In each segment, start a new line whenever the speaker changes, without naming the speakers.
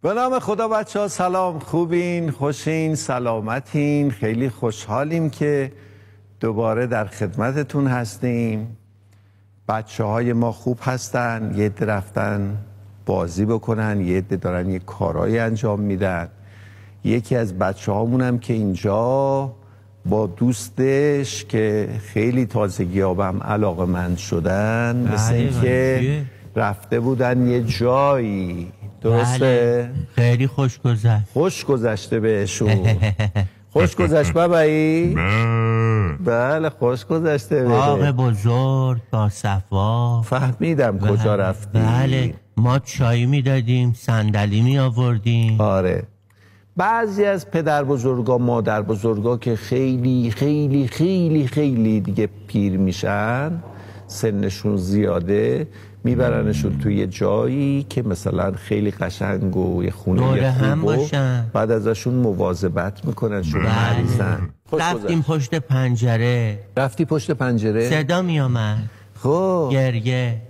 به نام خدا بچه ها سلام، خوبین، خوشین، سلامتین. خیلی خوشحالیم که دوباره در خدمتتون هستیم. بچه های ما خوب هستن، یه عده رفتن بازی بکنن، یه عده دارن یه کارایی انجام میدن. یکی از بچه هامونم که اینجا با دوستش که خیلی تازگی ها به هم علاقه‌مند شدن، مثل این که رفته بودن یه جایی. درسته؟
خیلی خوش گذشت.
خوش گذشته بهشون. خوش گذشت بابایی؟ بله خوش گذشته بهشون.
باغ بزرگ با صفا.
فهمیدم کجا رفتی.
بله ما چای میدادیم، صندلی می آوردیم.
آره. بعضی از پدر بزرگا مادر بزرگا که خیلی خیلی خیلی خیلی دیگه پیر میشن، سنشون زیاده، میبرنشون توی یه جایی که مثلا خیلی قشنگ و یه خونه
هم باشن،
بعد ازشون مواظبت میکنن، شون مریضن.
رفتیم پشت پنجره.
رفتی پشت پنجره؟
صدا میامد.
خب
گریه.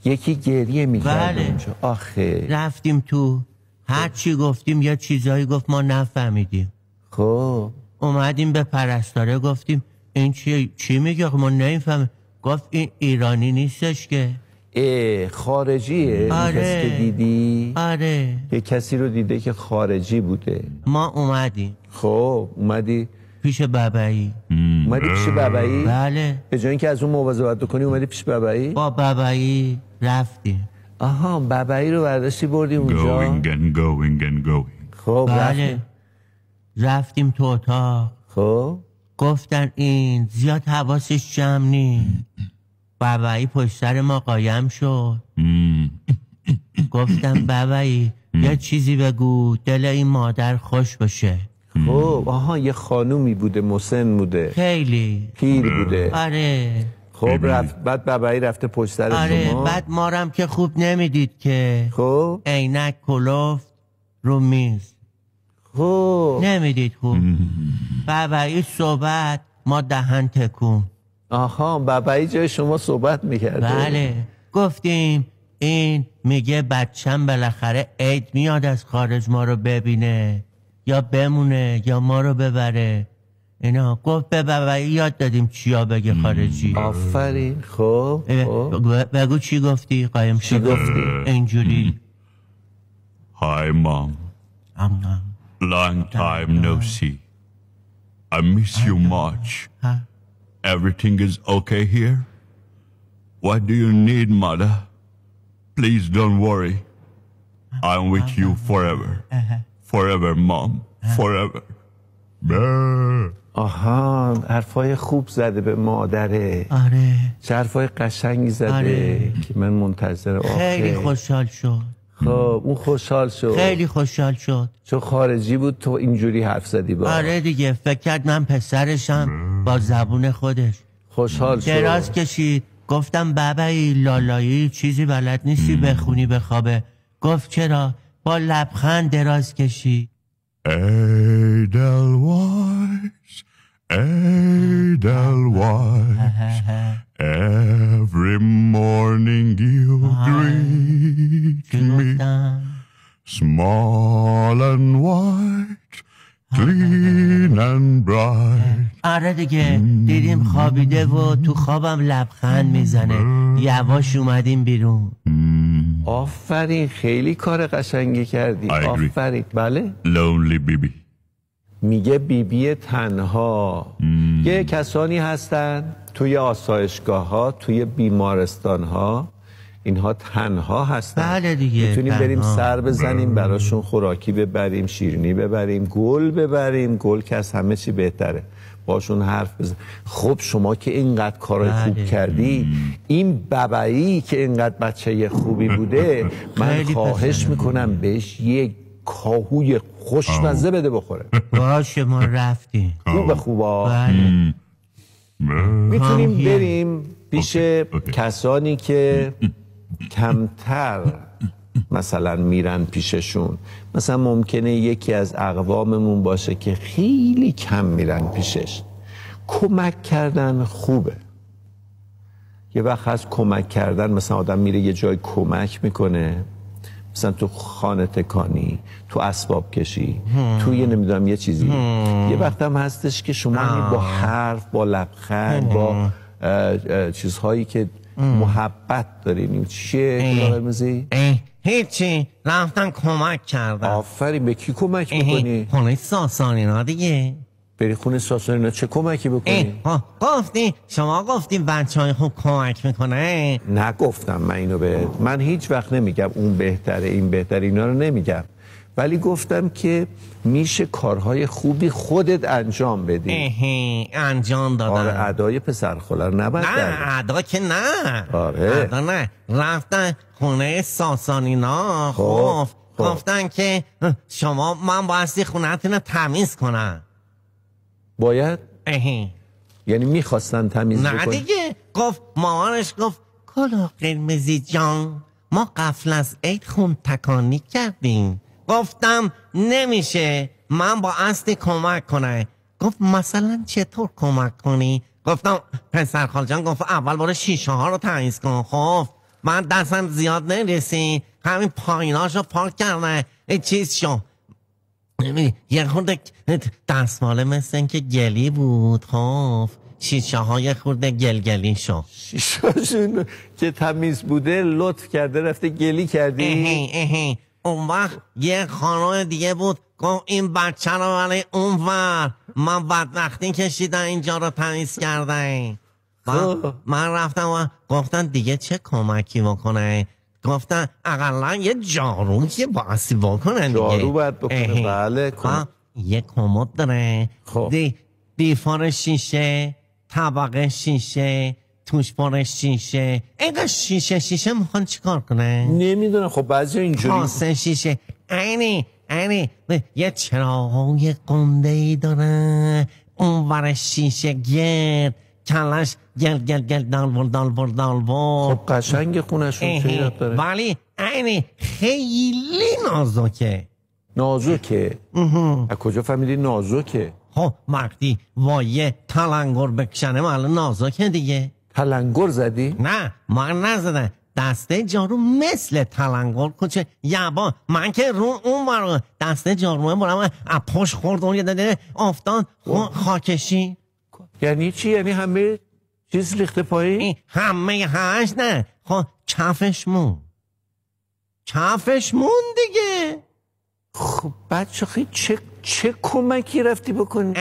یکی گریه میکرد اونجا. آخه
رفتیم تو، هر چی گفتیم یه چیزایی گفت ما نفهمیدیم.
خب
اومدیم به پرستاره گفتیم این چی میگه ما نمیفهمیم. گفت این ایرانی نیستش که.
خارجیه.
آره.
کسی که دیدی؟
آره.
یه کسی رو دیده که خارجی بوده.
ما اومدیم.
خب اومدی
پیش بابایی.
اومدی پیش بابایی؟
بله.
به جای اینکه از اون مواظبت بکنی اومدی پیش بابایی؟
با بابایی رفتیم.
آها بابایی رو برداشتی بردی اونجا؟
going.
خب
بله. رفتیم تو اتاق.
خب
گفتن این زیاد حواسش جمع نی. بابایی پشت سر ما قایم شد. گفتم بابایی یه چیزی بگو دل این مادر خوش بشه.
خب آها یه خانومی بوده، مسن بوده،
خیلی
پیر بوده.
آره.
خب رفت، بعد بابایی رفته پشت سر
آره.
شما.
بعد مارم که خوب نمیدید که.
خب
عینک کلفت رو میز.
خب
نمیدید خوب. بابایی صحبت ما دهن تکون.
آها بابایی جای شما صحبت میکرده.
بله. گفتیم این میگه بچم بالاخره عید میاد از خارج ما رو ببینه یا بمونه یا ما رو ببره. اینا گفت به بابایی یاد دادیم چیا بگه خارجی.
آفرین. خب
بگو چی گفتی؟ قایم
چی گفتی؟
اینجوری.
Hi mom. Long time no see. I miss you much. Everything is okay here? What do you need, mother? Please don't worry. I'm with you forever. Forever, mom. Forever.
آها حرفای خوب زده به مادره.
آره.
چه حرفای قشنگی زده.
آره.
که من منتظر آخه.
خیلی خوشحال شد.
خب اون خوشحال شد.
خیلی خوشحال شد.
چون خارجی بود تو اینجوری حرف زدی با.
آره دیگه فکر کرد من پسرشم با زبون خودش.
خوشحال شد.
دراز کشید. گفتم بابایی لالایی چیزی بلد نیستی بخونی بخوابه. گفت چرا؟ با لبخند دراز کشید.
Edelweiss, Edelweiss, every morning you greet me, small and white, clean and bright.
آره دیگه دیدیم خوابیده و تو خوابم لبخند میزنه. یواش اومدیم بیرون.
آفرین خیلی کار قشنگی کردی. آفرین. بله
Lonely baby.
میگه بیبی تنها. یه کسانی هستن توی آسایشگاه ها، توی بیمارستان ها، اینها تنها هستن.
بله دیگه
میتونیم بریم سر بزنیم براشون، خوراکی ببریم، شیرینی ببریم، گل ببریم. گل که از همه چی بهتره. باشون حرف بزن. خب شما که اینقدر کارای خوب کردی، این بابایی که اینقدر بچه خوبی بوده، من خواهش میکنم بهش یک کاهوی خوشمزه بده بخوره.
باشه ما رفتیم.
خوبا.
بله.
میتونیم بریم پیش کسانی که کمتر مثلا میرن پیششون. مثلا ممکنه یکی از اقواممون باشه که خیلی کم میرن پیشش. کمک کردن خوبه. یه وقت هست کمک کردن، مثلا آدم میره یه جای کمک میکنه، مثلا تو خانه تکانی، تو اسباب کشی، توی نمیدونم یه چیزی. یه وقت هم هستش که شما با حرف، با لبخند، با چیزهایی که محبت دارین. چیه کلاه قرمزی؟
هیچی، رفتن کمک کردن.
آفرین. به کی کمک بکنی؟
خونه ساسانینا دیگه.
بری خونه ساسانینا چه کمکی بکنی؟
شما گفتی بچه های خوب کمک میکنه.
نگفتم من اینو به من هیچ وقت نمیگم اون بهتره این بهتره، اینا رو نمیگم، ولی گفتم که میشه کارهای خوبی خودت انجام بدی.
انجام دادن.
آره ادای پسرخاله رو نباید
نه ادا که نه.
آره
ادا نه. رفتن خونه ساسانینا. خب گفتن که شما من بایستی خونه‌تون رو تمیز کنم.
باید؟ یعنی میخواستن تمیز بکنن؟
نه دیگه. گفت مامانش گفت کلاه قرمزی جان ما قبل از عید خون تکانی کردیم. گفتم نمیشه، من با اصلی کمک کنه. گفت مثلا چطور کمک کنی؟ گفتم پسر خال جان گفت اول برو شیشه ها رو تمیز کن. خب من دستم زیاد نرسی، همین پاییناشو پاک کرده چیز شو. یه خورده دستماله مثل این که گلی بود. خب شیشه های خورده گلگلی شو.
شیشهاشون که تمیز بوده لطف کرده رفته گلی کردی؟
اون وقت یه خانم دیگه بود گفت این بچه رو برای اون ور من بدبختی کشیدن اینجا رو تمیز کردن. من رفتم و گفتن دیگه چه کمکی بکنه؟ گفتن اقلا یه جارو که باسی بکنن دیگه.
جارو باید بکنه. بله
یه کمد داره.
خب
دیفار شیشه، طبقه شیشه، توش پر شیشه. اینقدر شیشه میخوان چیکار کنه؟
نمیدونم. خب بعضی اینجوری
کاسه شیشه. اینی یه چراغای گنده‌ای داره اون ور شیشه گرد کلش گل دالبور.
خب قشنگ خونشون چه ایراد داره؟
ولی اینی خیلی نازکه.
از کجا فهمیدی نازکه؟
خب وقتی وایه تلنگر بکشنه معلوم نازکه دیگه.
تلنگر زدی؟
نه من نزدم. دسته جارو مثل تلنگر کوچه یبا من که رو اون برای دسته جاروه برام پشت خورد اون یه داده افتاد خاکشی.
یعنی چی؟ یعنی همه چیز ریخته پایین؟
همه هاش نه. خب کفش مون دیگه.
خب بچه خیلی چه کمکی رفتی بکنی؟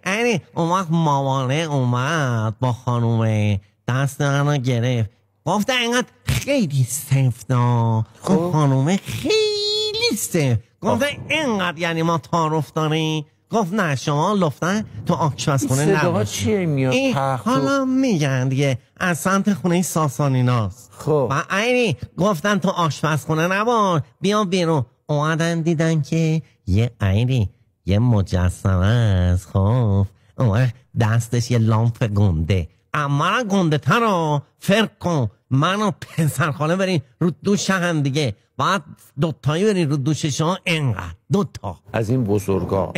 اینی اون وقت مامانه اومد با خانومه دست منو گرفت گفت اینقدر خیلی سفتا. خب خانومه خیلی سفت گفت اینقدر یعنی ما تعارف داریم. گفت نه شما لفتن تو آشپزخونه نباشید.
صداها چیه میاد؟
حالا میگن دیگه از سمت خونه ساسانیناست.
خب
و اینی گفتن تو آشپزخونه نباش بیا بیرون. اومدن دیدن که یه مجسمه است. خب اون دستش یه لامپ گنده. اما گنده تر رو فرق کن منو پسرخاله برین رو دوش هم دیگه. بعد دوتایی برین رو دوش شما. اینقدر دوتا
از این بزرگا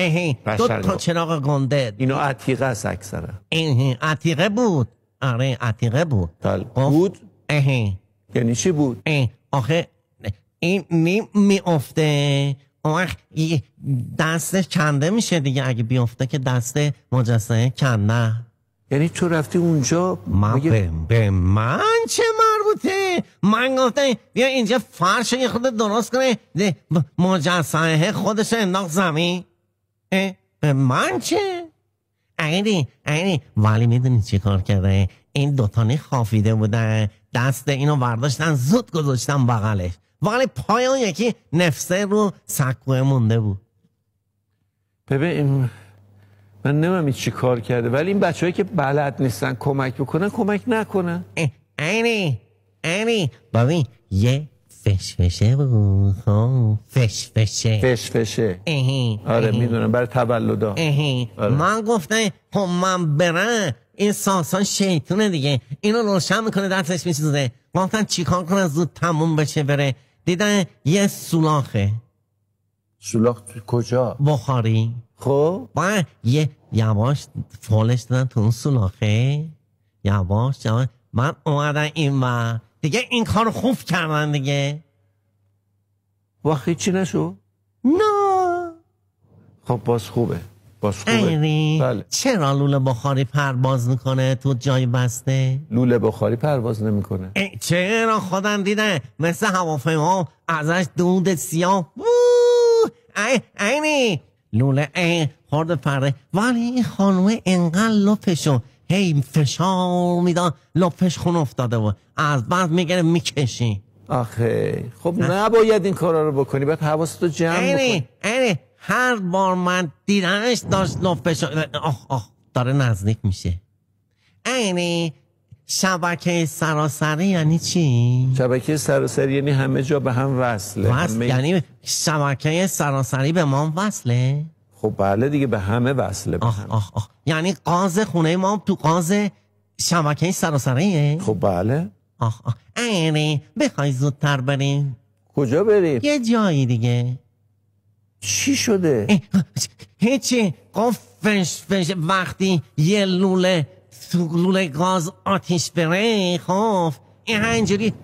دوتا چراغ گنده.
اینو عتیقه است اکثرا.
عتیقه بود. آره عتیقه بود.
بود؟ یعنی چی بود؟
آخه این میافته اون دستش کنده میشه دیگه. اگه بیافته که دست مجسمه کنده.
یعنی تو رفتی اونجا
به من چه مربوطه؟ من گفتم بیا اینجا فرش یه خود درست کنه مجسمه خودش انداخت زمین. به من چه؟ اینی ولی میدونی چی کار کرده؟ این دوتانی خافیده بودن دست اینو برداشتن زود گذاشتن بغلش ولی پای اون یکی نفسه رو سکوه مونده بود.
ببین من نمیم چی کار کرده ولی این بچه هایی که بلد نیستن کمک بکنن کمک نکنن.
اینی ببین یه فشفشه بود. فشفشه
آره میدونم برای تولدا.
آره. من گفتم خب من برم این ساسان شیطونه دیگه اینو روشن میکنه دستش میسوزه. گفتن چیکار کنن زود تموم بشه بره. دیدن یه سولاخه.
سولاخ کجا؟
بخاری.
خب
باید یه یواش فالش دادن تو اون سولاخه یواش. من اومدن این دیگه این کار خوب کردن دیگه.
وقتی چی نشو؟
نه.
خب باز خوبه.
ایری
بله.
چرا لوله بخاری پرواز میکنه تو جای بسته؟
لوله بخاری پرواز نمیکنه.
چرا خودم دیدم مثل هواپیما ازش دود سیاه ایری لوله خورد پره، ولی این خانومه انقدر لپشو هی فشار میدن لپش خون افتاده و از بعد میگره میکشی.
آخه خب نباید این کارا رو بکنی، باید حواستو جمع بکنی.
هر بار من دیدنش داشت لپش داره نزدیک میشه. شبکه سراسری یعنی چی؟
شبکه سراسری یعنی همه جا به هم وصله.
یعنی شبکه سراسری به ما وصله؟
خب بله دیگه، به همه وصله به هم.
یعنی قاز خونه ما تو قاز شبکه سراسریه؟
خب بله.
بخوای زودتر بریم.
کجا بریم؟
یه جایی دیگه.
چی شده؟
هیچی. فش وقتی یه لوله گاز آتیش بره، خب این اینجوری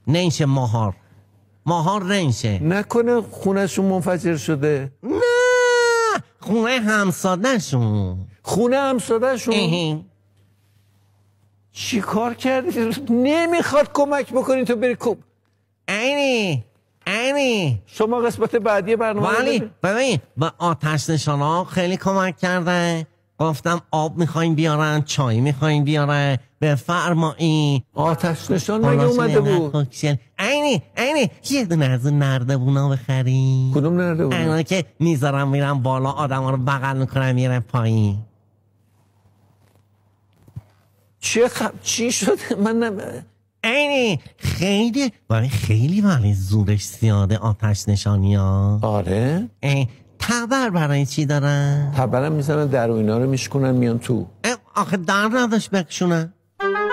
نینشه ماهار نینشه.
نکنه خونهشون منفجر شده؟
نه، خونه همسادهشون.
چی کار کردی؟ نمیخواد کمک بکنی تو بری کوب.
اینی
شما قسمت بعدی برنامه
ولی ببین به آتش نشانا خیلی کمک کردن. گفتم آب میخواین بیارن، چای میخواین بیارن، بفرمایین.
آتش نشان مگه اومده بود؟
اینی یه دونه از اون نردبونا بخرین.
کدوم نردبونا؟
اینا که میذارم میرم بالا، آدم ها رو بغل میکنم میرم پایین.
چی شده؟ من
اینی خیلی زورش زیاده آتش نشانی ها.
آره؟
تبر برای چی دارن؟
تبرم میزنن در و اینا رو میشکنن میان تو.
آخه در نداشت بکشونن.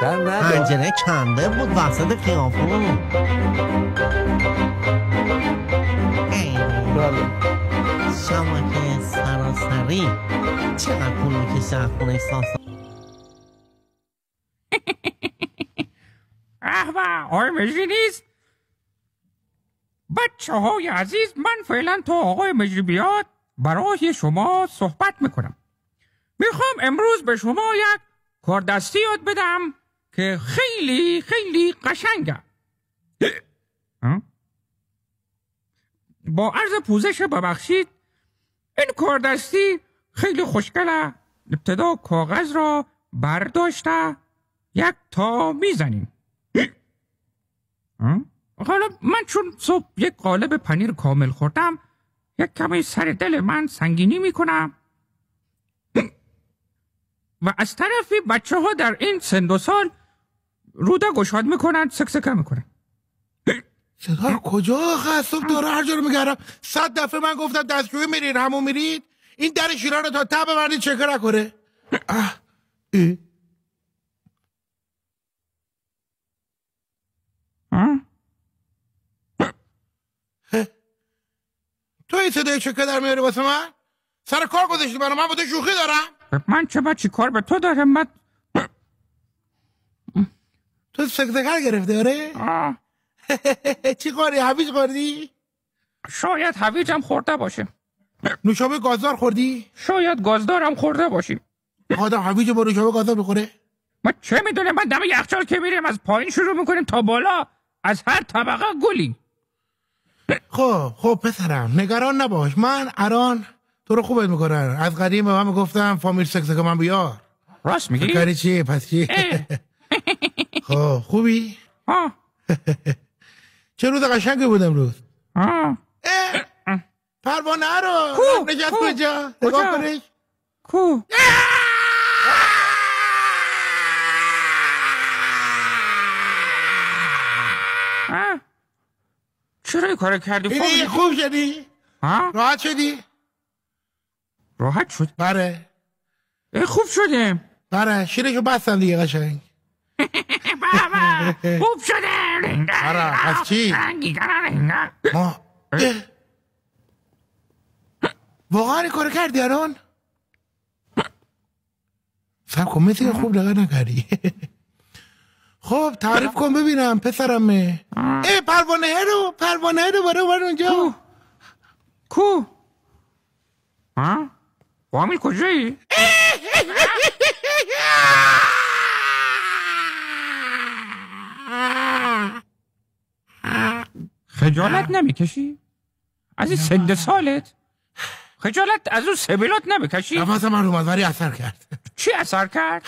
در نداشت؟
پنجره کنده بود وسط خیابون.
بله.
شبکه سراسری چقدر پول میکشه خونه ساسا.
آقای مجری نیست؟ بچه های عزیز، من فعلا تا آقای مجری بیاد برای شما صحبت میکنم. میخوام امروز به شما یک کاردستی یاد بدم که خیلی قشنگه. با عرض پوزش ببخشید، این کاردستی خیلی خوشگله. ابتدا کاغذ را برداشته یک تا میزنیم. حالا من چون صبح یک قالب پنیر کامل خوردم، یک کمی سر دل من سنگینی میکنم و از طرفی بچه ها در این سن و سال روده گشاد میکنن، سکسکه میکنن.
صدا کجا آخه؟ صبح داره هر جا رو میگردم. 100 دفعه من گفتم دستشویی میرید همون میرید، این در شیران رو تا ته ببردید چکه نکنه. تو این صدای چکه در میاری واسه من؟ سر کار گذاشتی منو، من با تو شوخی دارم؟
من چه کار به تو دارم؟ من
تو سکسکر گرفته آره؟ چی کاری؟ هویج خوردی؟
شاید هویجم خورده باشه.
نوشابه گازدار خوردی؟
شاید گازدارم خورده باشی.
آدم هویج با نوشابه گازدار بخوره؟
من چه میدونم؟ من دم یخچال که میریم از پایین شروع میکنیم تا بالا، از هر طبقه گلی.
خب پسرم نگران نباش، من اران تو رو خوبت میکنن. از قدیم به من گفتم فامیل سکسکه من بیار.
راست میگی؟
کاری چیه پس چی؟ خب خوبی؟ چه روز قشنگی بود امروز. پروانه رو نجات کجا؟ نگاه کنش
کو چرا این کار کردی؟
اینی خوب شدی؟ راحت شدی؟
راحت شد؟
بره
خوب شدیم.
بره شیرشو بستن دیگه قشنگ.
بابا خوب شده.
بره از چی؟ ما واقعا این کار کردی الان؟ سب کن مثل خوب دقیق نکردی. خب تعریف کن ببینم پسرمه. پروانه رو برو اونجا.
کو؟ ها؟ فامیل کجایی؟ خجالت نمیکشی؟ از این سن سالت؟ خجالت از اون سبیلات نمیکشی؟
نفس من اومد ولی اثر کرد.
چی اثر کرد؟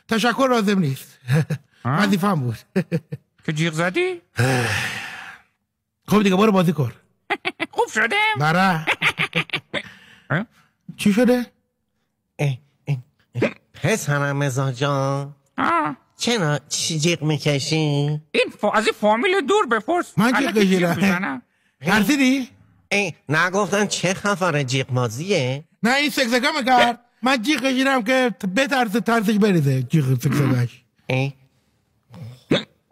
تشکر لازم نیست. وظیفه‌ام بود.
که جیغ زدی؟
خب دیگه برو بازی کن.
خوب شده؟
بره. چی شده؟
پسرم رضا جان چرا جیغ میکشی؟
از این فامیل دور بپرس.
من جیغ کشیدم. ترسیدی؟
نگفتن چه خبره جیغ بازیه؟
نه این سکسکه میکرد. من جیغ کشیدم که بترسه ترسش بریزه. جیغ سکسکش.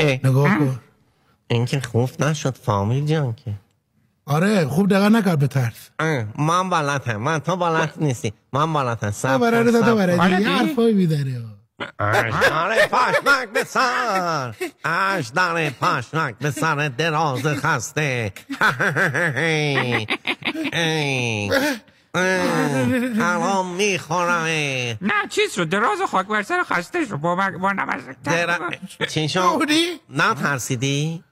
نگاه کن.
این که خوب نشد فامیل جان که.
آره خوب دقیق نکرد به ترس.
من بلدم. من تو بلد نیستی. من بلدم.
تو برای دیگه حرفایی میداره.
آره پاشنک به سر داره پاشنک به سر دراز خسته. الان میخورم.
نه چیز رو دراز خاک بر سر خسته شو با نمزکتر.
چی شو؟ نه ترسیدی؟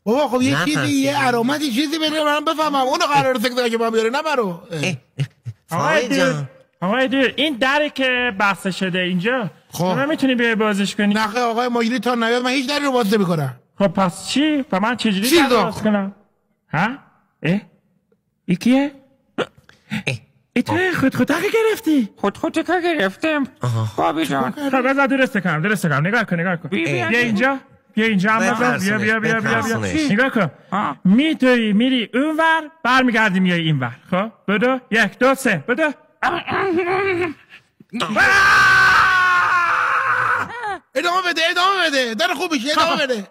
بابا خب یه چیزی یه علامتی چیزی بده من بفهمم اونو قرار سکته که من بیاره نه برو.
آقای دیر این دری که بسته شده اینجا من میتونی بیای بازش کنی؟
نخه آقای ماجری تا نیاد من هیچ دری رو باز نمی‌کنم.
خب پس چی؟ و من چجوری در باز کنم؟ ها؟ ای کیه؟ ای تو خودخوتک گرفتی؟
خودخوتک گرفتم بابی جان.
خب بذار درست کنم نگاه کن بیا اینجا هم بیا نگاه کن. میری اونور برمیگردی میای اینور. خب بدو 1 2 3 بدو.
ادامه بده در خوب میشه ادامه بده.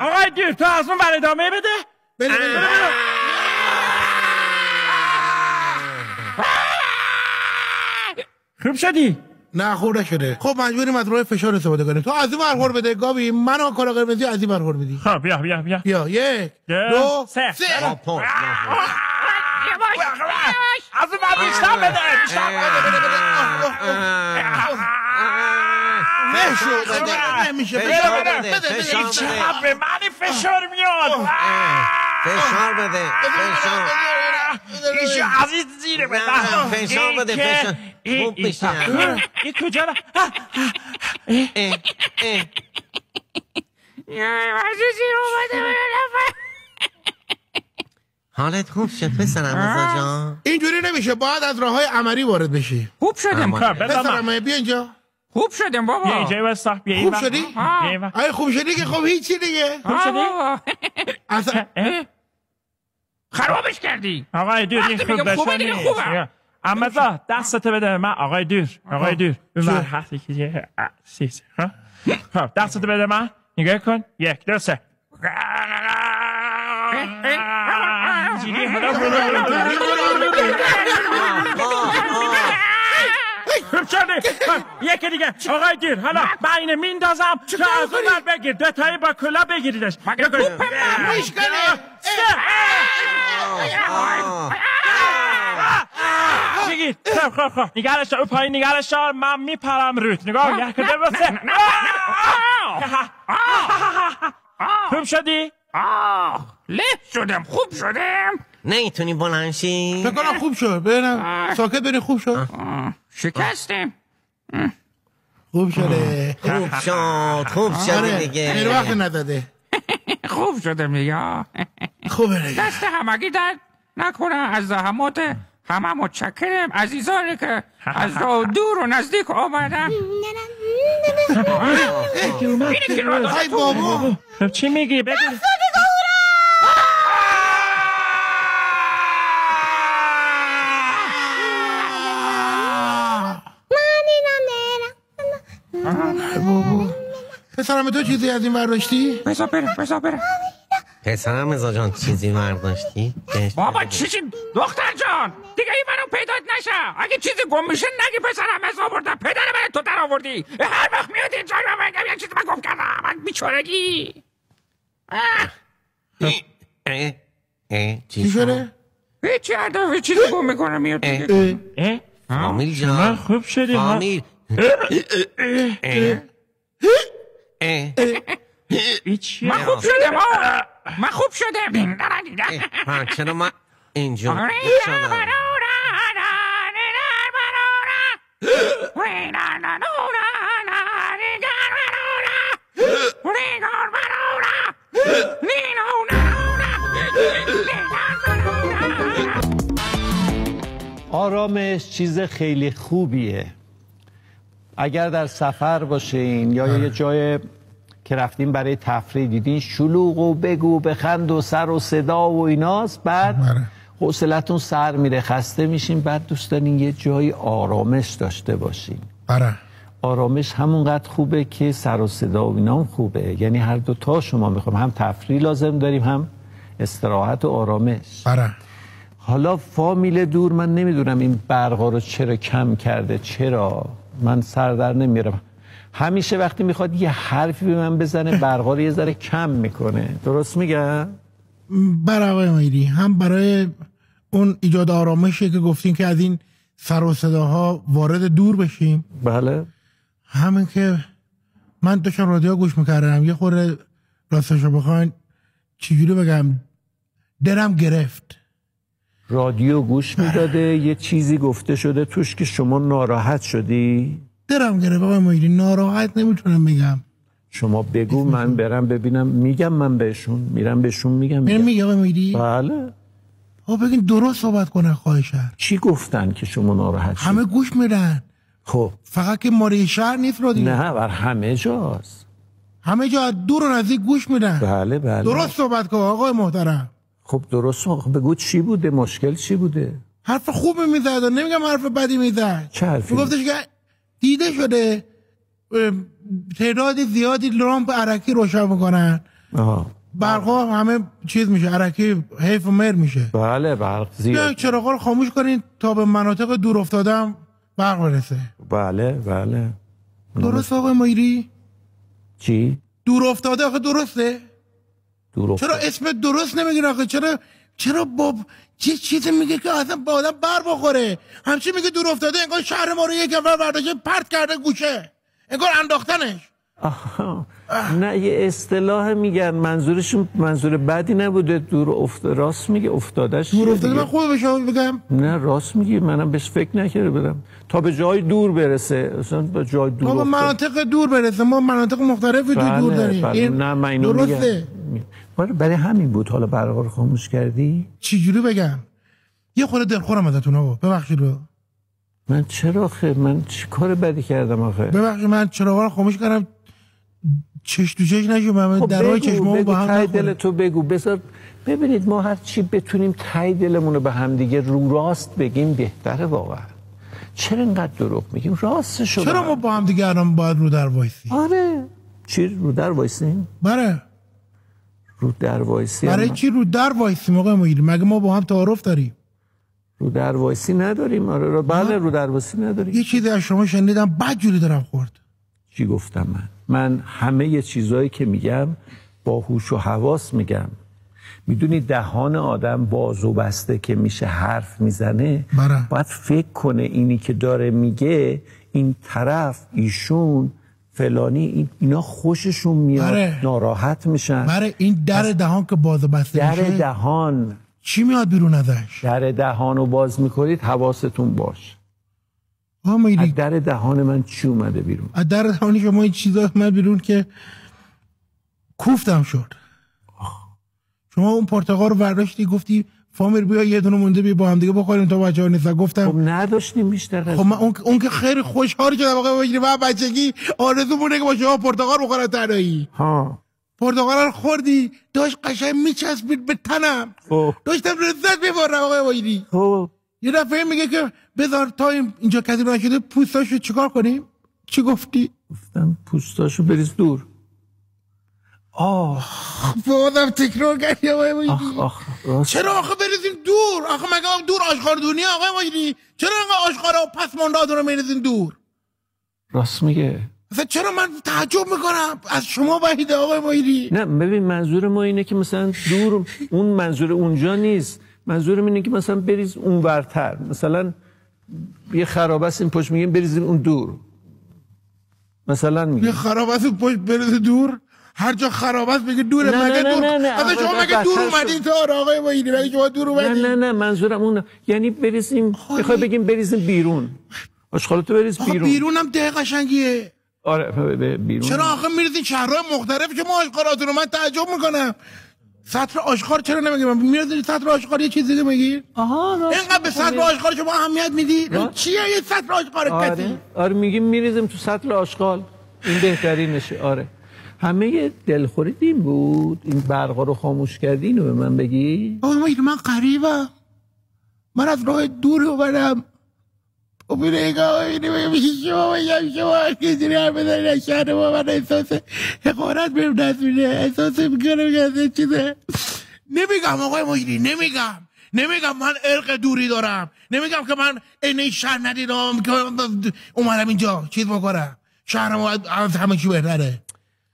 آقای دیر تو از اون بر ادامه بده. خوب شدی؟
نه خوب نشده. خب مجبوریم از روی فشار استفاده کنیم. تو از این ور بده گابی منو کارا قرمزی از این ور بدی.
خب بیا
1 2 3
از اون بر بیشتر بده. چقدر به من فشار میاد.
فشار بده.
ایشو عزیز زیره بده.
فشار بده. خوب میشه.
این کجا را؟
حالت خوب شد پسرم رضا جان؟
اینجوری نمیشه باید از راههای عملی وارد بشی.
خوب شدم
پسرم بیا اینجا.
خوب شدم بابا.
بیا اینجا واسه بیا
خوب شدی؟ آره خوب شدی که خب هیچی دیگه.
خوب شدی؟
اصلا
خرابش کردی.
آقای دیر این خوب بشه. اما زا دستت بده من آقای دیر اون ور هستی که سیس. خب دستت بده من نگاه کن 1 2 3 خوب شده. یکی دیگه آقای دیر حالا من اینه میندازم که از اون ور بگیر دوتایی با کلا بگیریدش.
مگه توپ من
مشکله
بگیر. خب نگرش دار اون پایین نگرش دار من میپرم روت. نگاه یه کده بسه. خوب شدی؟
له شدم خوب شدم.
نیتونی بلنشی؟
فکر کنم خوب شد. ببینم ساکت بریم خوب شد.
شکستم.
خوب شده.
خوب شد دیگه.
خیلی وقت نداده.
خوب شدم دیگه.
خوبه دیگه.
دست همگی درد نکنه. از زحمات همه متشکرم عزیزانی که از راه دور و نزدیک آمدن.
ای بابا
چی میگی بگو.
پسرم تو چیزی از این برداشتی؟
بذار برم
پسرم رضا جان چیزی برداشتی؟
بابا چیزی دختر جان دیگه این منو پیدات نشه. اگه چیزی گم میشه نگی پسرم از آوردم، پدر من تو در آوردی. هر وقت میاد اینجا من میگم یک چیزی من گم کردم. من بیچارگی.
چی شده؟
هیچی، هر دفعه چیزی گم میکنم میاد دیگه.
فامیل جان
من خوب شدیم.
فامیل
من خوب شدم. من خوب شدم.
چرا من اینجا شدم؟
آرامش چیز خیلی خوبیه. اگر در سفر باشین یا یه جای که رفتیم برای تفریح دیدین شلوغ و بگو بخند و سر و صدا و ایناست، بعد حوصلتون سر میره، خسته میشین، بعد دوست دارین یه جای آرامش داشته باشین. آرامش همونقدر خوبه که سر و صدا و اینا هم خوبه، یعنی هر دو تا شما میخوام، هم تفریح لازم داریم هم استراحت و آرامش. حالا فامیل دور، من نمیدونم این برقا رو چرا کم کرده، چرا من سر در نمیارم. همیشه وقتی میخواد یه حرفی به من بزنه برقا رو یه ذره کم میکنه. درست میگم؟
برای آقای مایری هم برای اون ایجاد آرامشی که گفتین که از این سر و صداها وارد دور بشیم.
بله.
همین که من داشتم رادیو گوش میکردم، یه خورده راستشو بخواین چجوری بگم درم گرفت.
رادیو گوش میداده یه چیزی گفته شده توش که شما ناراحت شدی؟
درم گرفت آقای مایری. ناراحت نمیتونم بگم.
شما بگو من برم ببینم، میگم من بهشون، میرم بهشون میگم.
میگه آقای مایری؟
بله.
بگین درست صحبت کنن خواهشن.
چی گفتن که شما ناراحت شدی؟
همه گوش میدن.
خب
فقط که ماری شهر نیست رادیو.
نه بر همه جاست.
همه جا دور و نزدیک گوش میدن.
بله بله.
درست صحبت کن آقای محترم.
خب درست بگو چی بوده، مشکل چی بوده؟
حرف خوبی میزد، نمیگم حرف بدی میزد.
چه حرفی؟
میگفتش که دیده شده تعداد زیادی لامپ عرقی روشن میکنن، برقا همه چیز میشه، عرقی حیف و مر میشه.
بله برق زیاد.
چراغا رو خاموش کنین تا به مناطق دور افتادم برق برسه.
بله بله.
درست آقای مایری؟
چی؟
دور افتاده آخه درسته؟
دور افتاده.
چرا اسم درست نمیگین آخه؟ چرا با چه چیزی میگه که اصلا با آدم بر بخوره؟ همچی میگه دور افتاده، انگار شهر ما رو یک نفر برداشته پرت کرده گوشه، انگار انداختنش.
نه یه اصطلاح میگن، منظورشون منظور بدی نبوده. دور راست میگه، افتادهش
دور افتاده. من خوبه بشه بگم؟
نه راست میگی، منم بهش فکر نکرده بودم. تا به جای دور برسه، اصلا به جای دور
افتاده. مناطق دور برسه، ما مناطق مختلفی
بله،
دور داریم. این
نه من اینو
درسته.
برای همین بود. حالا برقا رو خاموش کردی؟
چجوری بگم؟ یه خورده دلخورم ازتون آقا، ببخشید.
من چرا من چی کار بدی کردم آخه؟
ببخشید من چراغا رو خاموش کردم چش تو چش نشو. من
خب
درای چشمامو با هم
تای دل تو بگو. بذار ببینید ما هر چی بتونیم تای دلمون رو به هم دیگه رو راست بگیم بهتره. واقعا چرا اینقدر دروغ میگیم؟ راستشو
چرا ما با هم دیگه الان باید رو در وایسیم؟
آره چی رو در وایسیم؟
بله
رو در وایسیم.
برای چی رو در وایسیم آقا مگه ما با هم تعارف داریم؟
رو در وایسی نداریم. آره بله رو در وایسی نداریم.
یه چیزی از شما شنیدم بدجوری دارم خورد.
چی گفتم من همه یه چیزایی که میگم با هوش و حواس میگم. میدونی دهان آدم باز و بسته که میشه حرف میزنه، باید فکر کنه اینی که داره میگه این طرف ایشون فلانی اینا خوششون میاد، ناراحت میشن.
این در دهان که باز و بسته میشه،
در دهان
چی میاد بیرون ازش؟
در دهانو باز میکنید حواستون باش. از در دهان من چی اومده بیرون؟ از
در دهان شما این چیزا اومد بیرون که کوفتم شد. شما اون پرتقال رو برداشتی گفتی فامیر بیا یه دونه مونده بیا با هم دیگه بخوریم تا بچه‌ها نیستن. گفتم
خب نداشتیم بیشتر.
خب من اون که خیلی خوشحال شدم آقا بگیری و بچگی آرزو مونه که با شما پرتقال بخورم تنهایی. پرتقال رو خوردی داشت قشنگ میچسبید به تنم. داشتم لذت می‌بردم آقا وایدی. یه دفعه میگه که بذار تا اینجا کسی نشده پوستاشو چیکار کنیم؟ چی گفتی؟
گفتم پوستاشو بریز دور.
بازم تکرار کردی آقای مایدی.
راست.
چرا آخه بریزیم دور؟ آخه مگه دور آشغال دنیا آقای مایدی؟ چرا اینقدر آشغال و پس مانداد رو میریزیم دور؟
راست میگه.
مثلا چرا من تعجب میکنم از شما وحید آقای مایدی؟
نه ببین منظور ما اینه که مثلا دور اون منظور اونجا نیست. منظورم اینه که مثلا بریز اون ورتر، مثلا یه خرابست این پشت میگیم بریزیم اون دور، مثلا میگیم
یه خرابست این پشت بریز دور. هر جا خرابست بگه دوره. مگه دور اصلا شما مگه دور اومدین تا آقای مایدی؟ مگه شما دور اومدین؟
نه منظورم اون یعنی بریزیم، میخوای بگیم بریزیم بیرون، آشغالاتو بریز بیرون.
بیرون هم ده قشنگیه.
آره بیرون.
چرا آخه میریزین شهرهای مختلف که ما آشغالاتون رو؟ من تعجب میکنم. سطر آشغال چرا نمیگم؟ میریزین سطر آشغال یه چیز دیگه میگی؟ اینقدر به سطر آشغال شما اهمیت میدی؟ چیه یه سطر آشغال کسی؟
آره میگیم میریزیم تو سطر آشغال، این بهترینشه. آره همه دلخورید این بود، این برقا رو خاموش کردی، اینو به من بگی؟
من قریبم، من از راه دور اومدم. ببین اینو میگی شما که جوری حرف بزنید از شهر ما. من احساس حقارت بهم دست میده، احساس میکنم که از این چیزه. نمیگم آقای مجری، نمیگم من ارق دوری دارم، نمیگم که من این شهر ندیدم که اومدم اینجا چیز بکنم. شهر ما از همه چی بهتره.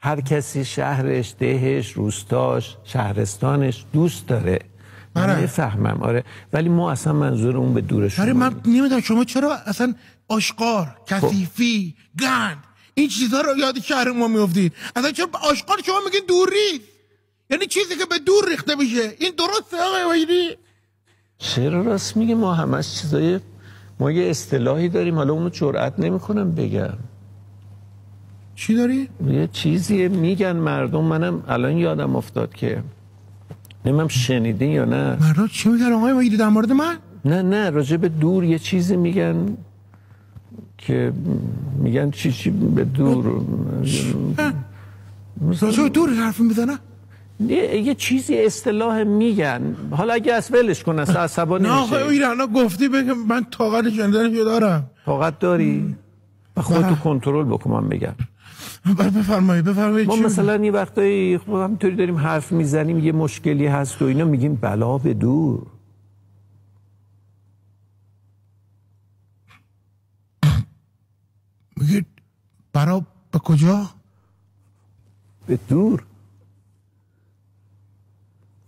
هر کسی شهرش، دهش، روستاش، شهرستانش دوست داره. من میفهمم. آره ولی ما اصلا منظور اون به دورش.
آره من نمیدونم شما چرا اصلا آشغال، کثیفی، گند این چیزا رو یاد شهر ما میافتید؟ اصلا چرا آشغال شما میگین دور ریخت؟ یعنی چیزی که به دور ریخته میشه. این درسته آقای وحیدی؟
چرا راست میگه؟ ما همش چیزای، ما یه اصطلاحی داریم، حالا اونو جرئت نمیکنم بگم.
چی داری؟
یه چیزی میگن مردم، منم الان یادم افتاد که نمیدونم شنیدین یا نه.
مردم چی میگن آقای وحیدی در مورد من؟
نه راجع به دور یه چیزی میگن که میگن چی به دور.
راجع به دور حرف میزنن؟
یه چیزی اصطلاح میگن، حالا اگه از ولش کن اصلا عصبانی
میشه. نه آقای ایرانا گفتی بگم من طاقت شنیدنشو دارم.
طاقت داری؟ خودتو کنترل بکن. من بگم
بفرمایید.
ما مثلا یه وقتایی همینطوری داریم حرف میزنیم، یه مشکلی هست و اینا، میگیم بلا به دور.
میگید برا به کجا؟
به دور.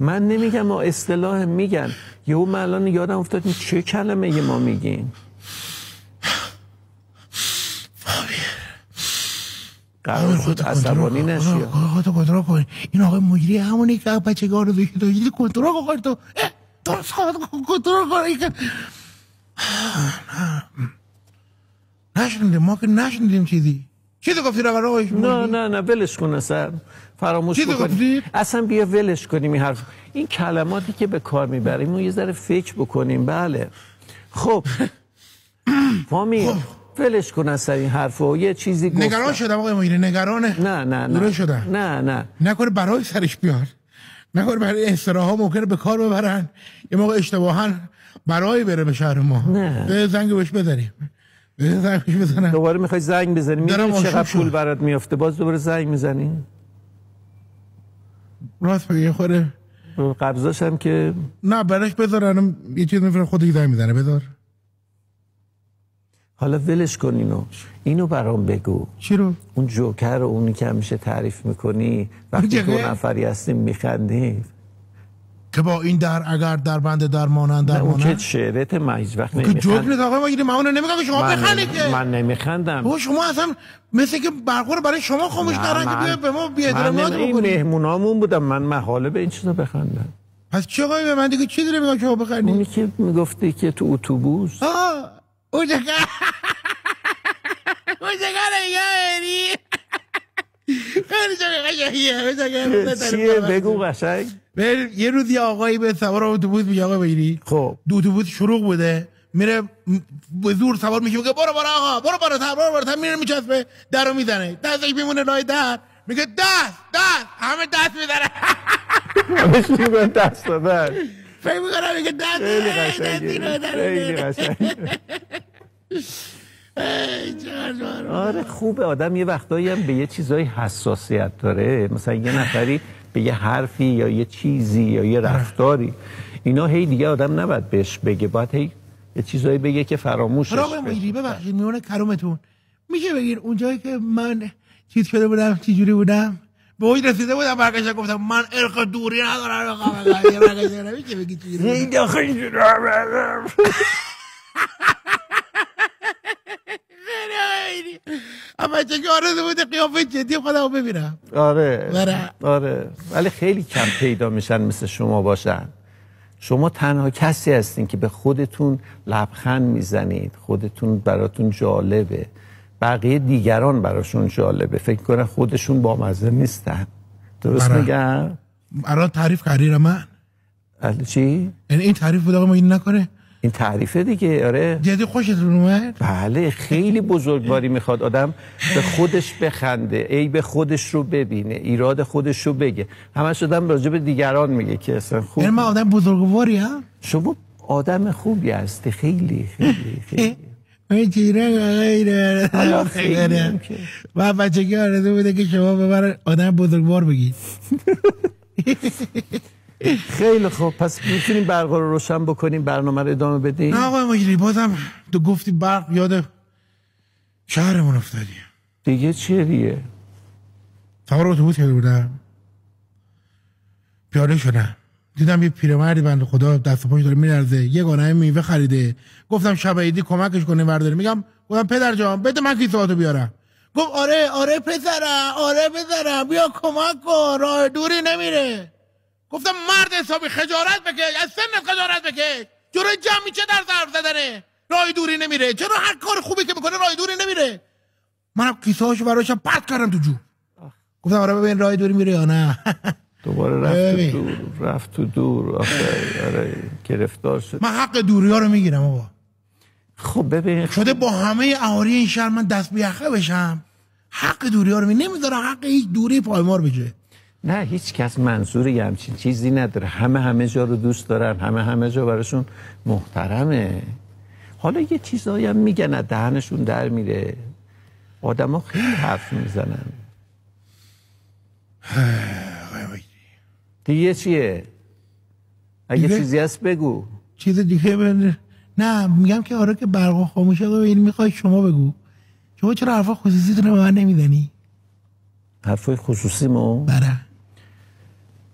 من نمیگم، ما اصطلاح میگن. یهو من الان یادم افتاد این چه کلمه یه ما میگیم. قرار شد عصبانی نشی.
خودتو کنترل کن. این آقای مجری همونی که بچگاه رو داشتی کنترل کن. تو درست کنترل کن. نشنیدیم، ما که نشنیدیم چیزی گفتی رو آقای مجری؟
نه ولش کن اصلا، فراموش بکنیم اصلا. بیا ولش کنیم این حرف، این کلماتی که به کار میبریم ما یه ذره فکر بکنیم. بله خب فامی ولش کن اصلا این حرفو. یه چیزی گفتم.
نگران شدم آقای مجری. نگرانه؟
نه
شدم.
نه
نکنه برای سرش بیار، نکنه برای استراحا ممکنه به کار ببرن، یه موقع اشتباها برای بره به شهر ما.
نه
به زنگ بهش بزنیم.
دوباره میخوای زنگ بزنی؟ میدونی چقدر پول برات میافته؟ باز دوباره زنگ میزنی؟
راست بگی خوره
قبضاش هم که
نه براش بذارن یه چیز میفرن خودی زنگ میزنه. بذار
حالا ولش کن. اینو برام بگو.
چی رو؟
اون جوکر رو، اونی که همیشه تعریف میکنی وقتی دو نفری هستیم میخندی
که با این اگر در بند درمانند
اون که شعرت من هیچ وقت نمیخند.
جوک نیست آقای مجری. من اونو نمیگم که شما بخندید که
من نمیخندم.
شما اصلا مثل که برقو رو برای شما خاموش کردن که بیا به ما بی‌احترامی
این مهمونامون بودم، من محاله به این چیزا بخندم.
پس چی آقای به من دیگه چی داره بگم شما بخندید؟
اونی که میگفتی که تو اتوبوس
اون جگه یاری
چیه بگو قشنگ.
یه روز یه آقایی به سوار اتوبوس میگه آقا بگیری.
خب
دو اتوبوس شروع بوده، میره به زور سوار میشه، میگه برو آقا برو بالاتر، میره میچسبه درو میزنه، دستش میمونه لای در، میگه دست همه دست میزنه.
همش میگن دست دادن.
فکر میکنم میگه دست.
خیلی قشنگه. آره خوبه آدم یه وقتایی هم به یه چیزای حساسیت داره، مثلا یه نفری به یه حرفی یا یه چیزی یا یه رفتاری، اینا هی دیگه آدم نباید بهش بگه، باید هی یه چیزایی بگه که فراموشش
بشه. میگیری ببخشید میونه کرومتون میشه بگیر اونجایی که من چیز شده بودم چی جوری بودم به اوج رسیده بودم برگشتم گفتم من ارق دوری ندارم برگشتم نمیشه بگی چی جوری اما چه که آرزو بوده قیافه جدی خودمو ببینم.
آره ولی خیلی کم پیدا میشن مثل شما باشن. شما تنها کسی هستین که به خودتون لبخند میزنید، خودتون براتون جالبه، بقیه دیگران براشون جالبه، فکر کنن خودشون بامزه نیستن. درست میگم؟
الان تعریف کردی من
چی؟
یعنی این تعریف بود آقا ما این نکنه؟
این تعریفه دیگه. آره
جدی خوشتون اومد؟
بله خیلی بزرگواری میخواد آدم به خودش بخنده، عیب خودش رو ببینه، ایراد خودش رو بگه. همش آدم راجع به دیگران میگه که اصلا خوب.
یعنی من آدم بزرگواری هم؟
شما آدم خوبی هستی، خیلی
من چیره غیره و بچگی آرزو بوده که شما ببر آدم بزرگوار بگید.
خیلی خوب، پس میتونیم برق رو روشن بکنیم، برنامه رو ادامه بدیم؟
نه آقای مجری بازم تو گفتی برق یاد شهرمون افتادی.
دیگه چیه دیگه؟
سوار اتوبوس شده بودم پیاده شدم دیدم یه پیرمردی بنده خدا دست و پاش داره میلرزه، یه گانه میوه خریده. گفتم شب عیدی کمکش کنیم برداره. میگم گفتم پدر جان بده من کیسه‌هاتو بیارم. گفت آره پسرم بیا کمک کن، راه دوری نمیره. گفتم مرد حسابی خجالت بکش، از سنت خجالت بکش، جلوی جمعی چه در ضرب زدنه، راه دوری نمیره، چرا هر کار خوبی که میکنه راه دوری نمیره. منم کیسه‌هاشو براشم پرت کردم تو جو. گفتم آره ببین راه دوری میره یا نه.
دوباره رفت تو دور. آره گرفتار شد.
من حق دوری ها رو میگیرم آقا.
خب ببین
شده با همه اهالی این شهر من دست به یخه بشم، حق دوری ها رو نمیذارم حق هیچ دوری پایمار بشه.
نه هیچ کس منظوری همچین چیزی نداره، همه جا رو دوست دارن، همه جا براشون محترمه. حالا یه چیزایی هم میگن از دهنشون در میره، آدم ها خیلی حرف میزنن. دیگه چیه؟ اگه چیزی هست بگو.
چیز دیگه بنده. نه میگم که آره که برقا خاموشه و این میخوای شما بگو. شما چرا حرفا خصوصی تو به من نمیدنی؟
حرفای خصوصی مو؟
بله.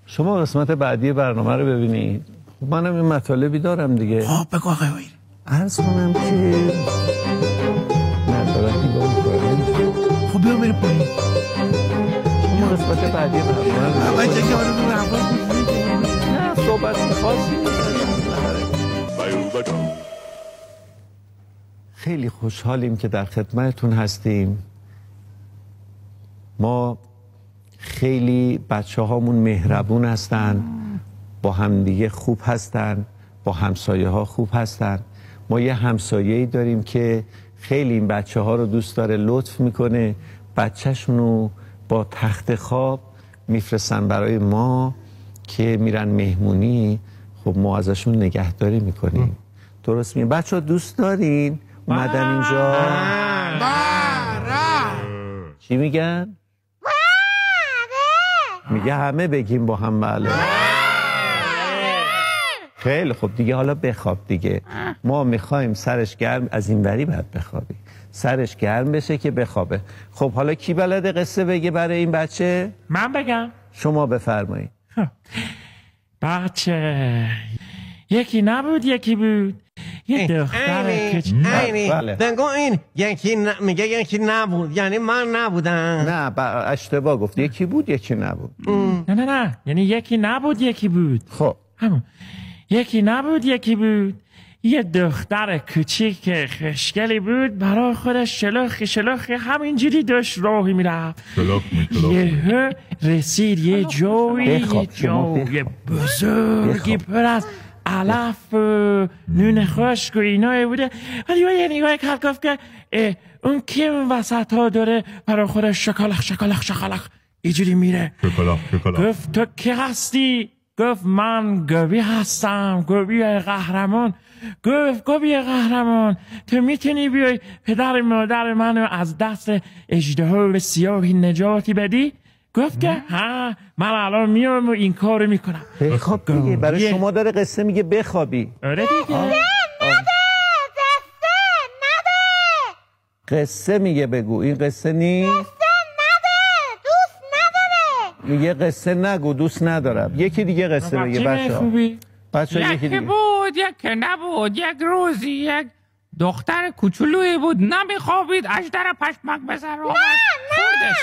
شما قسمت بعدی برنامه رو ببینید. خب منم این مطالبی دارم دیگه.
بگو آقای ویر.
عرض کنم که ندارد نگاه میکنم.
خب بیا بریم پایین.
شما قسمت بعدی برنامه رو
بچه که آره حرفای خصوصی
نه صحبت خاصی خیلی خوشحالیم که در خدمتتون هستیم. ما خیلی بچه هامون مهربون هستن، با همدیگه خوب هستن، با همسایه ها خوب هستن. ما یه همسایه‌ای داریم که خیلی این بچه ها رو دوست داره، لطف میکنه، بچه‌شونو با تخت خواب میفرستن برای ما که میرن مهمونی. خب ما ازشون نگهداری میکنیم. درست میگم بچه ها دوست دارین اومدن اینجا؟ چی میگن؟ میگه همه بگیم با هم بله. خیلی خب دیگه حالا بخواب دیگه. ما میخوایم سرش گرم، از این وری باید بخوابی، سرش گرم بشه که بخوابه. خب حالا کی بلده قصه بگه برای این بچه؟
من بگم. شما
بفرمایید.
بچه یکی نبود یکی بود، یه دختر کچ.
دنگو این میگه یکی نبود، یعنی من نبودم.
نه اشتباه گفت، یکی بود یکی نبود.
نه یعنی یکی نبود یکی بود.
خب
همون یکی نبود یکی بود، یه دختر کوچیک خشگلی بود، برای خودش شلوخی همینجوری داشت راهی میرفت. یه رسید یه جوی بزرگی پر از علف و نون خشک و اینای بوده. ولی یه نگاه کرد گفت که اون کی اون وسط ها داره برای خودش شکلخ اینجوری میره. گفت تو کی هستی؟ گفت من گوی هستم، گوی قهرمان. گفت گوی قهرمان تو میتونی بیای پدر مادر منو از دست اژدهای سیاهی نجاتی بدی؟ گفت که ها من الان میام و این کارو میکنم.
بخواب دیگه، برای شما داره قصه میگه بخوابی.
آره دیگه.
قصه میگه بگو، این قصه نیست.
قصه نده، دوست نداره.
میگه قصه نگو دوست ندارم. یکی دیگه قصه بگه بچه ها.
یکی بود یکی نبود. یک روزی یک دختر کوچولویی بود نمیخوابید، اژدر پشمک به سر آمد خوردش.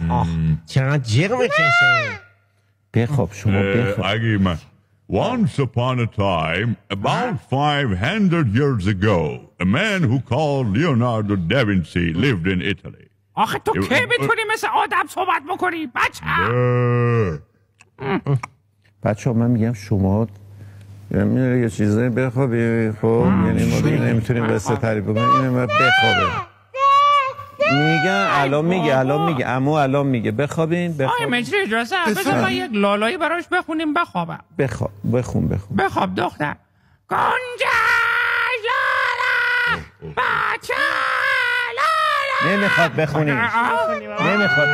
آخ چقدر جیغ میکشه.
بخواب شما بخواب.
اگه من Once upon a time, about 500 years ago, a man who called Leonardo da Vinci lived in Italy.
آخه تو کی میتونی مثل آدم صحبت بکنی بچه؟
بچه ها من میگم شما یه چیزایی بخوابی. خب یعنی ما دیگه نمیتونیم قصه تعریف بکنیم، اینه من بخوابه. میگن الان میگه عمو الان میگه بخوابین.
آی مجری اجازه بذار من یک لالایی براش بخونیم بخوابم.
بخون
بخواب دختر. گنجه لالا بچه لالا.
نمیخواد بخونیم. نمیخواد.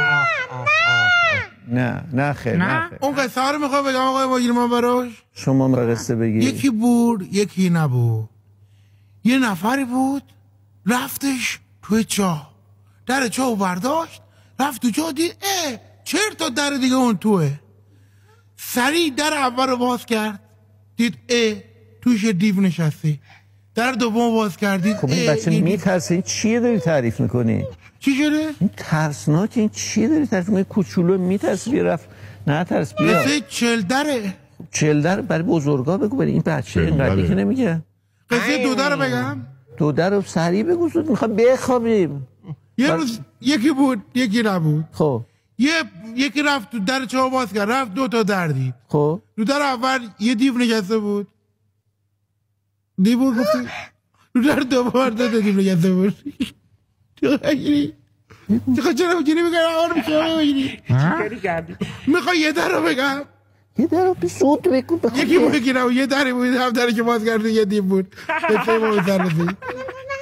نه خیر.
اون قصه ها رو میخواد بگم آقای مجری من براش.
شما مرا قصه بگی.
یکی بود یکی نبود. یه نفری بود رفتش توی چاه، در چاه برداشت رفت تو چاه دید چرت تا در دیگه اون توه. سریع در اول رو باز کرد دید توش دیو نشسته. در دوم باز کردید.
خب این بچه میترسه. این چیه داری تعریف میکنی؟
چی شده؟
این ترسناک. این چیه داری تعریف میکنی؟ کوچولو میترسه بیا رفت. نه ترس بیا.
قصه 40 دره.
40 در برای بزرگا بگو، برای این بچه اینقدر که نمیگه.
قصه 2 در بگم.
2 در رو سریع بگو زود میخوام بخوابیم.
یه روز یکی بود یکی نبود.
خب
یکی رفت تو در چاه باز کرد، رفت 2 تا در دید.
خب
رو در اول یه دیو نشسته بود. دیو گفت رو در دوبار 2 تا دیو نشسته بود. تو اگری چرا بجیری بگم آره میشه میخوای یه در رو بگم.
یه در رو بسود بگو.
یکی بود یکی نبود. یه دری بود هم دری که باز کرده یه دیو بود. قصه ما به سر رسید.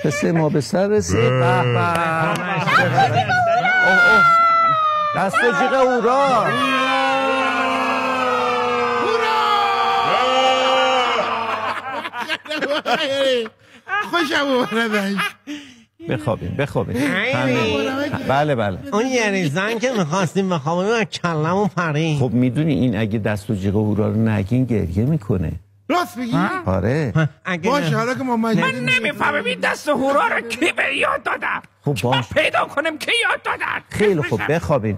قصه ما به سر رسید. دست و جیغ هورا.
خوشم اومدش.
بخوابیم. بله
اون یعنی زن که میخواستیم بخوابیم و کلمون پرید.
خب میدونی این اگه دست و جیغ هورا رو نگین گریه میکنه.
راست میگی؟
آره.
باشه حالا که
من نمیفهمم این دست هورا رو کی به یاد دادن.
خب باش
پیدا کنم کی یاد دادن.
خیلی خوب بخوابین.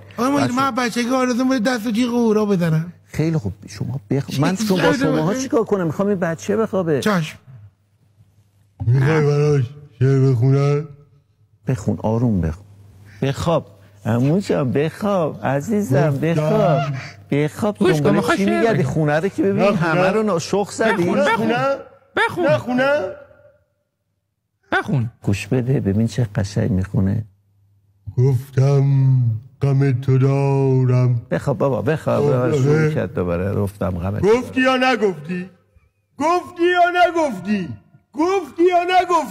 من بچگی آرزو بود دست و جیغ هورا بزنم.
خیلی خوب شما من با شماها چیکار کنم؟ میخوام این بچه بخوابه.
چشم.
میخوای براش شعر بخونم؟
بخون آروم بخون. بخواب عمو جان بخواب عزیزم بخواب دنبال چی میگردی؟ خونه رو که ببین همه رو شخ زدی.
بخون
گوش بده ببین چه قشنگ میخونه.
گفتم غم تو دارم.
بخواب بابا بخواب. شروع کرد دوباره رفتم غم.
گفتی یا نگفتی؟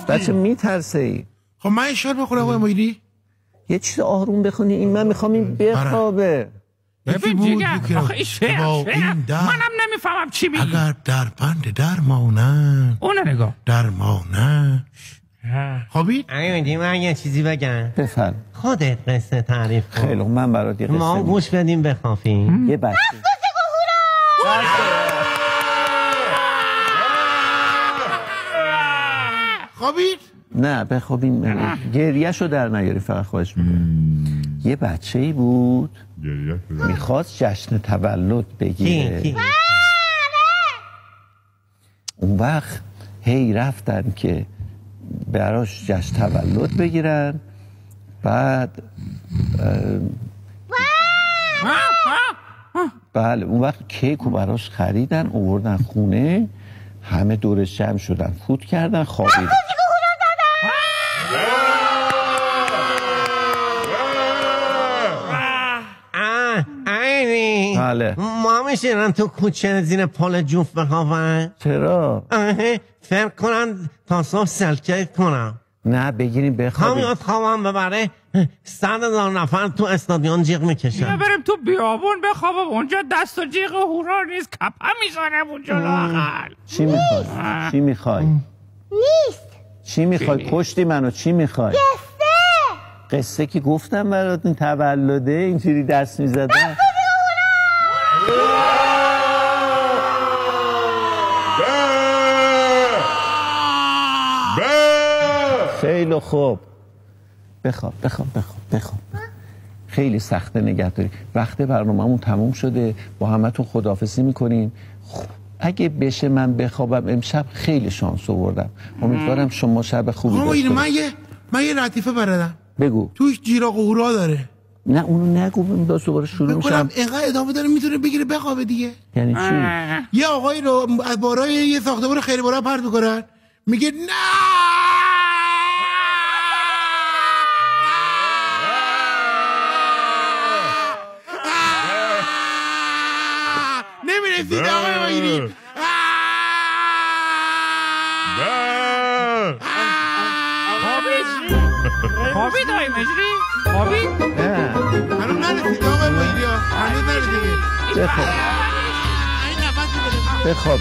بچه میترسه ای.
خب من شعر بخونم آقای مجری؟
یه چیز آروم بخونی. این من میخوام این بخوابه.
ببین جیگر آخه این شعر منم نمیفهمم چی میگی.
اگر در بند درمانه
اونو نگاه
درمانه. خوابید؟
اگه من یه چیزی بگم.
بفرم.
خودت قصه تعریف کن.
خیلی من برات یه قصه
ما گوش بدیم بخوافیم.
یه بچه
خوابید؟
نه بخوابیم. گریهشو در نیاری فقط خواهش میکنم. یه بچه‌ای بود میخواست جشن تولد بگیره. اون وقت هی رفتن که براش جشن تولد بگیرن. بعد بله اون وقت کیکو براش خریدن آوردن خونه. همه دورش جمع شدن فوت کردن خوابیدن. بله.
ما میشینن تو کوچه زیر پل جوف بخوابن؟
چرا؟
فکر کنن تا صبح سلکه کنم.
نه بگیریم بخوابیم.
کامیون خوابم ببره 100,000 نفر تو استادیون جیغ میکشن.
بریم تو بیابون بخوابم، اونجا دست و جیغ و هورا نیست، کپه میزنم اونجا لااقل.
چی میخوای؟ چی میخوای؟
نیست.
چی میخوای؟ کشتی منو، چی میخوای؟ قصه که گفتم برات، این تولده اینجوری دست میزدن. خیلی خوب، بخواب. خیلی سخته نگهداری. وقت برنامه‌مون تموم شده، با همتون خداحافظی میکنیم. اگه بشه من بخوابم امشب، خیلی شانس آوردم. امیدوارم شما شب خوبی داشته باشید.
من یه لطیفه برادم.
بگو.
توش جیراق و هورا داره.
نه اونو نگو، باز دوباره شروع میشم.
اینقدر ادامه داره میتونه بگیره بخوابه دیگه.
یعنی چی؟
یه آقایی رو از بالای یه ساختمان خیلی بالا پرت میکنن، میگه نه نمیرسید آقای مجری.
خوابید آقای مجری؟ خوابید؟
هنوز نرسید آقای مجری، هنوز نرسید.
بخواب.